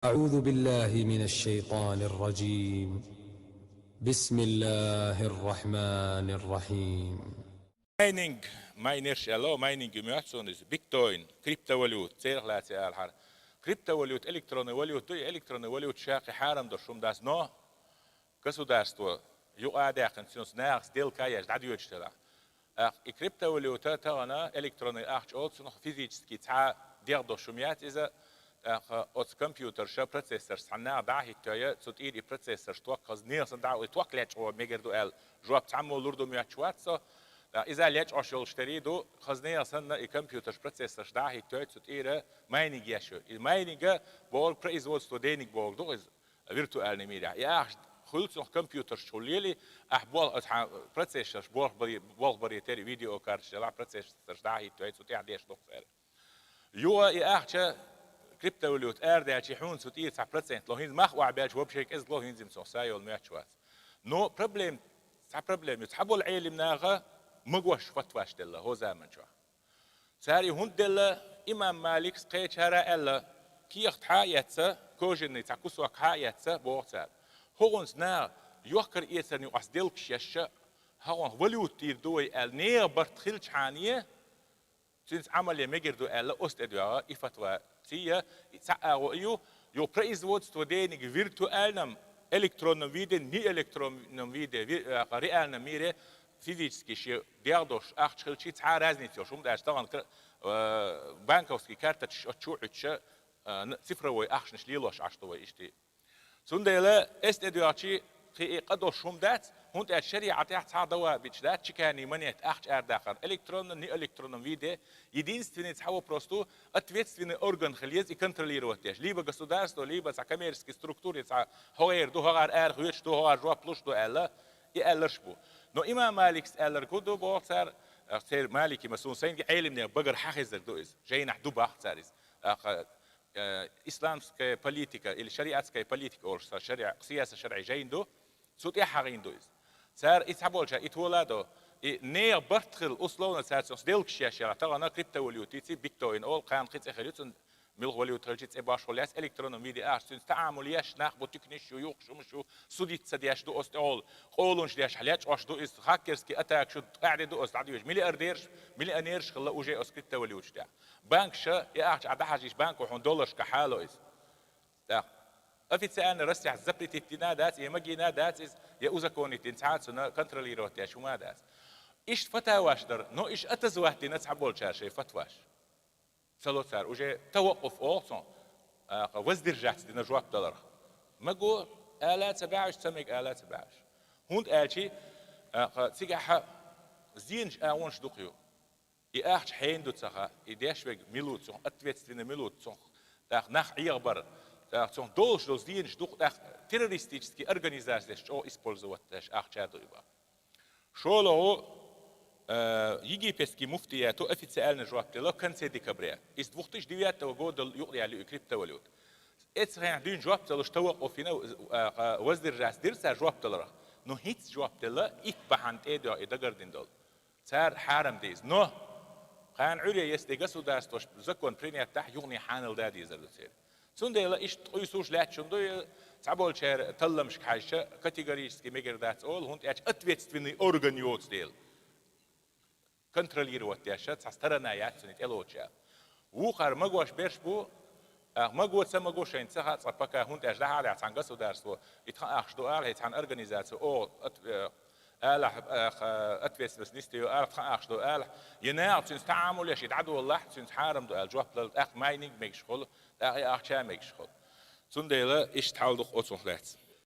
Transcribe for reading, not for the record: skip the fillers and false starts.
أعوذ بالله من الشيطان الرجيم. بسم الله الرحمن الرحيم. Mining, miners, allo mining gymnasium is Bitcoin, cryptovaluut, zeerlaatse alhar. Cryptovaluut, elektronenvaluut, elektronenvaluut, شاقي حارم در شوم داس نو государство يقعد سنس ناقص ديل كايش دعديو يشتلا. كريبتوفاليوتا تانا электронный арч олсун физически تا ديردو شوميات إذا от компьютер ша процессор сана дахи тая цут ири процессор что казнес да توك леч о мегерду эл жоап тамол лурду мячватса إذا ليش أشيل اشتريدو خزني أصلا الكمبيوتر بروسيسور داهي تويت إيره ماينيج يشو الماينيج بول بريزولستو دينيج بول دو إز فيرتوال نميرة يا أخ خلص الكمبيوتر شغليلي أحبال بروسيسور بول بريتري فيديو كارت شلا بروسيسور داهي تويت عديش دكتور يوا يا أخ كريبتوفاليوت أرد شيء حون سوتير 9% لو هين مخ وعباج وبشيك إز لو هين زم سوسايول مياتشوات نو بروبلم بروبلم يتحبوا العيلم ناغا مقوش فتواش دلله هو زمن شو ساري هون دلله إمام مالك سقيت هرا إلا كي يخت حياتسا كوجني تاكوسوا حياتسا بوعتاب هون سنا يوكر إيسر نيو أصدلك شاشة هون وليوتير دوي ال نير برتخلش حانية سنس عمل يمجردو إلا أستدوا إفتوا تيا يتسعوا يو بريزوتس تودينك فيرتوالنم إلكترون فيدي ني إلكترون فيدي ريالنا ميري فيزيكسكي شيء ديادوش أخش خلشي تعا رازنيتيو شو مداش طبعا بانكوسكي كارتش أتشوعتش صفروي أخش نشليلوش عشتوي إشتي سندلا استديواتشي في قدوش هم دات هونت الشريعة تحت دوا بيشدات شكاني منيت أخش أرداخر إلكترون ني إلكترون فيدي единственный تحول просто ответственный орган خليز يكنترолировать либо государство либо коммерческие структуры هوير دو هوار هويش دو هوار جوا بلوش دو ألا يألرشبو نو إمام مالك ألر كودو بوصار سير مالكي مسؤول سين علمنا بقر حخزر دوز جاينا حدو باختاريز إسلام كبوليتيكا الشريعة كبوليتيكا أو شريعة سياسة شرعية جاين دو صوت يحقين دوز صار يتحبول جا يتولدوا نير برتخل أصلنا صار ديلك شيء ترى كريبتوفاليوتي بيتكوين أول كان قيت أخريتون ملغوليوت رجيت إباش ولاس إلكترون فيديو أرسل تعاملياش ناخ بتكنيش يوق شو مشو سوديت سدياش دو أستعول قولونش دياش حلياتش أش دو إس هاكرسكي أتاك شو قاعد دو أست عديوش مليونيرش خلا وجه أسكريبتوفاليوتش ده بانكش يا أخ عدا حاجيش بانك وحون دولارش كحاله إس ده أفيتسان رستح زبرت التنادات يا مجينا دات إس يا أوزكوني تنسعات سنا كنتروليروت يا شو ما دات إيش فتاواش در نو إيش أتزوهت نتحبول شيء فتواش سلوتار وجه توقف أوصن وزدر جات دينا جواب دولار مجو آلات سبعش سمك آلات سبعش هند آلشي سيجح زينج أونش دقيو يأخش حين دو تسخا يديش بق ميلوت سون أتويتستين ميلوت سون نخ عيغبر سون دولش دو زينج دق террористические организации что использовать أخش هذا يبقى شو له египетский муфтия то официально жуап дела в конце декабря. Из 2009 года يقضي على كريبتوفاليوت. إتسرع دين جواب دلا اشتوقوا فينا وزير راس درسا جواب دلا. نو هيت جواب دلا إتبعن تيدا إدقر دين دل. صار حرم ديز. نو كان عليا يستيقظوا داستوش زكون برينيا تح يغني حانل دادي زلتير. سندلا إيش تقيسوش لا تشندو تعبول شهر تلمش كحاجة كاتيجوريسكي ميجر داتس أول هون تأج أتويتستفيني أورجانيوتس ديل. контролировать яшат со стороны яцнит элоча. Ухар могош бершбу, могот самогошен цахат пока хунт аж дахали ацан государство, и тхах что ал хетан организацию о آلة أتفس نستيو آلة خاخ دو آلة يناع تنس تعامل يشيد عدو الله تنس حارم دو آل جواب للأخ ماينينج ميكشخل أخ شا ميكشخل. سنديلا إيش تحاول دخ أتصل